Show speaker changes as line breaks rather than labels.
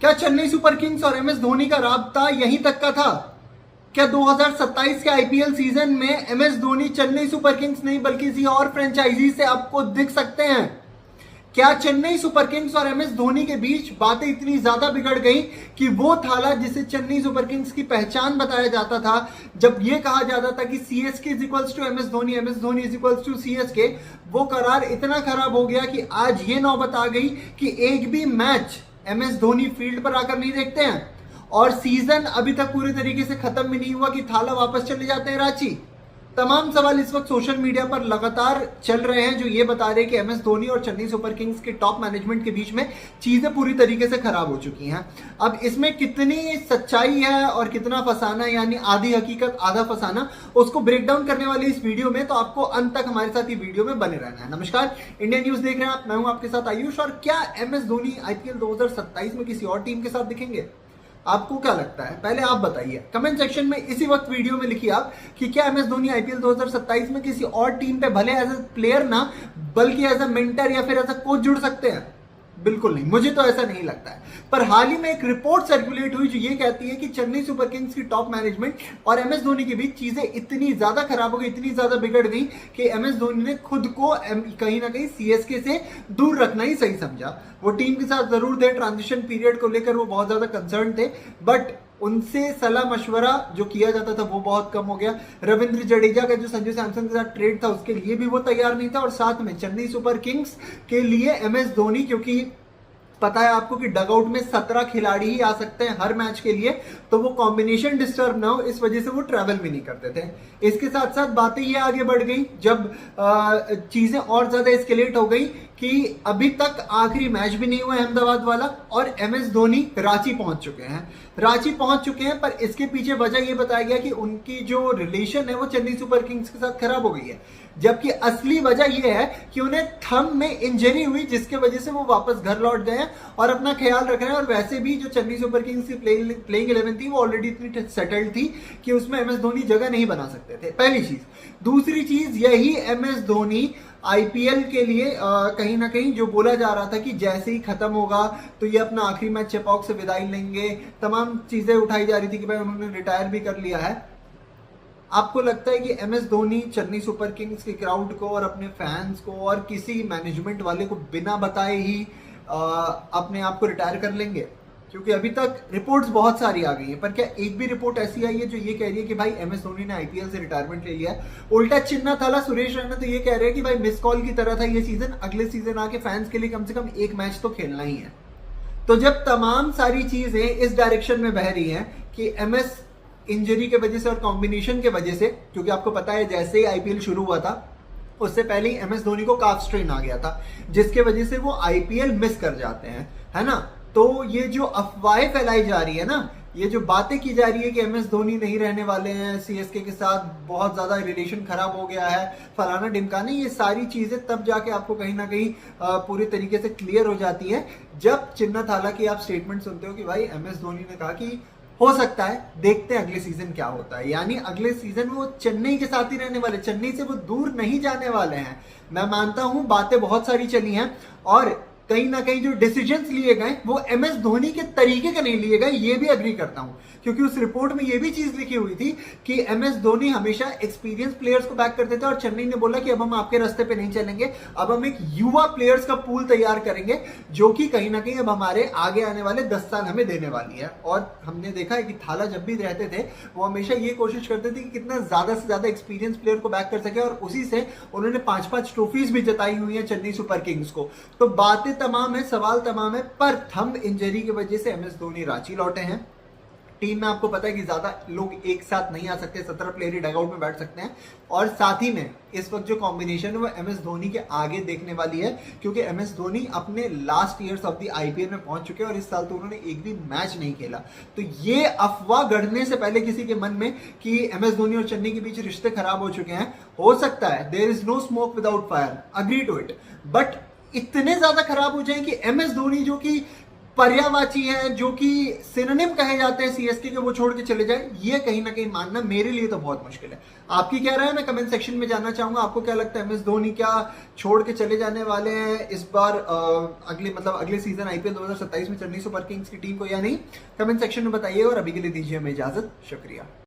क्या Chennai super kings और M S Dhoni का राब्ता यहीं तक का था? क्या 2027 के आईपीएल सीजन में M S Dhoni Chennai super kings नहीं बल्कि किसी और फ्रेंचाइजी से आपको दिख सकते हैं? क्या चेन्नई सुपर किंग्स और एम एस धोनी के बीच बातें इतनी ज्यादा बिगड़ गई कि वो थाला जिसे चेन्नई सुपर किंग्स की पहचान बताया जाता था, जब ये कहा जाता था कि CSK is equals to M S Dhoni is equals to CSK, वो करार इतना खराब हो गया कि आज ये नौबत आ गई कि एक भी match M S Dhoni field पर आकर नहीं देखते हैं। और सीजन अभी तक पूरी तरीके से खत्म भी नहीं हुआ कि थाला वापस चले जाते हैं रांची। तमाम सवाल इस वक्त सोशल मीडिया पर लगातार चल रहे हैं जो ये बता रहे हैं कि एम एस धोनी और चेन्नई सुपर किंग्स के टॉप मैनेजमेंट के बीच में चीजें पूरी तरीके से खराब हो चुकी हैं। अब इसमें कितनी सच्चाई है और कितना फसाना, यानी आधी हकीकत आधा फसाना, उसको ब्रेक डाउन करने वाली इस वीडियो में, तो आपको अंत तक हमारे साथ ये वीडियो में बने रहना है। नमस्कार, इंडिया न्यूज देख रहे हैं आप, मैं हूं आपके साथ आयुष। और क्या एम एस धोनी आईपीएल 2027 में किसी और टीम के साथ दिखेंगे? आपको क्या लगता है? पहले आप बताइए कमेंट सेक्शन में इसी वक्त वीडियो में लिखिए आप कि क्या एम एस धोनी आईपीएल 2027 में किसी और टीम पे भले एज ए प्लेयर ना बल्कि एज ए मेंटर या फिर एज ए कोच जुड़ सकते हैं? बिल्कुल नहीं, मुझे तो ऐसा नहीं लगता है। पर हाल ही में एक रिपोर्ट सर्कुलेट हुई जो ये कहती है कि चेन्नई सुपर किंग्स की टॉप मैनेजमेंट और एम एस धोनी के बीच चीजें इतनी ज्यादा खराब हो गई, इतनी ज्यादा बिगड़ गई कि एम एस धोनी ने खुद को कहीं ना कहीं सीएसके से दूर रखना ही सही समझा। वो टीम के साथ जरूर थे, ट्रांजिशन पीरियड को लेकर वो बहुत ज्यादा कंसर्न थे, बट उनसे सलाह मशवरा जो किया जाता था वो बहुत कम हो गया। रविंद्र जडेजा का जो संजू सैमसन के साथ ट्रेड था उसके लिए भी वो तैयार नहीं था, और साथ में चेन्नई सुपर किंग्स के लिए एम एस धोनी, क्योंकि पता है आपको कि डगआउट में 17 खिलाड़ी ही आ सकते हैं हर मैच के लिए, तो वो कॉम्बिनेशन डिस्टर्ब ना हो इस वजह से वो ट्रैवल भी नहीं करते थे। इसके साथ साथ बातें ये आगे बढ़ गई जब चीजें और ज्यादा एस्केलेट हो गई कि अभी तक आखिरी मैच भी नहीं हुआ अहमदाबाद वाला, और एम एस धोनी रांची पहुंच चुके हैं। पर इसके पीछे वजह ये बताया गया कि उनकी जो रिलेशन है वो चेन्नई सुपर किंग्स के साथ खराब हो गई है, जबकि असली वजह यह है कि उन्हें थंब में इंजरी हुई जिसके वजह से वो वापस घर लौट गए हैं और अपना ख्याल रख रहे हैं। और वैसे भी जो चेन्नई सुपर किंग्स की प्लेइंग 11 थी वो ऑलरेडी इतनी सेटल्ड थी कि उसमें एम एस धोनी जगह नहीं बना सकते थे, पहली चीज। दूसरी चीज, यही एम एस धोनी आईपीएल के लिए कहीं ना कहीं जो बोला जा रहा था कि जैसे ही खत्म होगा तो ये अपना आखिरी मैच चेपॉक से विदाई लेंगे, तमाम चीजें उठाई जा रही थी कि भाई उन्होंने रिटायर भी कर लिया है। आपको लगता है कि M S Dhoni Chennai super kings के क्राउड को और अपने फैंस को और किसी मैनेजमेंट वाले को बिना बताए ही अपने आप को रिटायर कर लेंगे? क्योंकि अभी तक रिपोर्ट्स बहुत सारी आ गई हैं, पर क्या एक भी रिपोर्ट ऐसी आई है जो ये कह रही है कि भाई एम एस धोनी ने आईपीएल से रिटायरमेंट ले लिया है? उल्टा चिन्ना थाला सुरेश रैना तो ये कह रहे हैं कि भाई मिस कॉल की तरह था ये सीजन, अगले सीजन आके फैंस के लिए कम से कम एक मैच तो खेलना ही है। तो जब तमाम सारी चीजें इस डायरेक्शन में बह रही हैं कि एम एस इंजरी के वजह से और कॉम्बिनेशन के वजह से, क्योंकि आपको पता है जैसे ही आईपीएल शुरू हुआ था उससे पहले ही एम एस धोनी को काफ स्ट्रेन आ गया था जिसके वजह से वो आईपीएल मिस कर जाते हैं, है ना? तो ये जो अफवाहें फैलाई जा रही है ना, ये जो बातें की जा रही है कि एम एस धोनी नहीं रहने वाले हैं, सीएसके के साथ बहुत ज्यादा रिलेशन खराब हो गया है, फलाना ढिमकाना, ये सारी चीजें तब जाके आपको कहीं ना कहीं पूरी तरीके से क्लियर हो जाती है जब चिन्ना थाला की आप स्टेटमेंट सुनते हो कि भाई एम एस धोनी ने कहा कि हो सकता है, देखते हैं अगले सीजन क्या होता है। यानी अगले सीजन में वो चेन्नई के साथ ही रहने वाले, चेन्नई से वो दूर नहीं जाने वाले हैं। मैं मानता हूं बातें बहुत सारी चली हैं और कहीं ना कहीं जो डिसीजंस लिए गए वो एम एस धोनी के तरीके के नहीं लिए गए, ये भी अग्री करता हूं, क्योंकि उस रिपोर्ट में ये भी चीज लिखी हुई थी कि एम एस धोनी हमेशा एक्सपीरियंस प्लेयर्स को बैक करते थे और चेन्नई ने बोला कि अब हम आपके रास्ते पे नहीं चलेंगे, अब हम एक युवा प्लेयर्स का पूल तैयार करेंगे जो कि कहीं ना कहीं अब हमारे आगे आने वाले 10 साल हमें देने वाली है। और हमने देखा है कि थाला जब भी रहते थे वो हमेशा ये कोशिश करते थे कि कितना ज्यादा से ज्यादा एक्सपीरियंस प्लेयर को बैक कर सके, और उसी से उन्होंने 5-5 ट्रॉफीज भी जताई हुई है चेन्नई सुपर किंग्स को। तो बातें तमाम है, सवाल तमाम है, पर थंब इंजरी की वजह से एम एस धोनी रांची लौटे हैं। टीम में आपको पता है कि ज्यादा लोग एक साथ नहीं आ सकते, 17 प्लेयर ही डगआउट में बैठ सकते हैं, और साथ ही में इस वक्त जो कॉम्बिनेशन है वो एम एस धोनी के आगे देखने वाली है, क्योंकि एम एस धोनी अपने last years of the IPL में पहुंच चुके हैं और इस साल तो उन्होंने एक भी मैच नहीं खेला। तो ये अफवाह गढ़ने से पहले किसी के मन में कि एम एस धोनी और चेन्नई के बीच रिश्ते खराब हो चुके हैं, हो सकता है, there is no smoke without fire, agree to it, but इतने ज्यादा खराब हो जाए कि एम एस धोनी जो कि पर्यायवाची हैं, जो कि सिनोनिम कहे जाते हैं सीएसके के, वो छोड़ के चले जाए, ये कहीं ना कहीं मानना मेरे लिए तो बहुत मुश्किल है। आपकी क्या राय है, मैं कमेंट सेक्शन में जानना चाहूंगा। आपको क्या लगता है, एमएस धोनी क्या छोड़ के चले जाने वाले हैं इस बार अगले सीजन आईपीएल 2027 में चेन्नई सुपर किंग्स की टीम को या नहीं? कमेंट सेक्शन में बताइए और अभी के लिए दीजिए हमें इजाजत। शुक्रिया।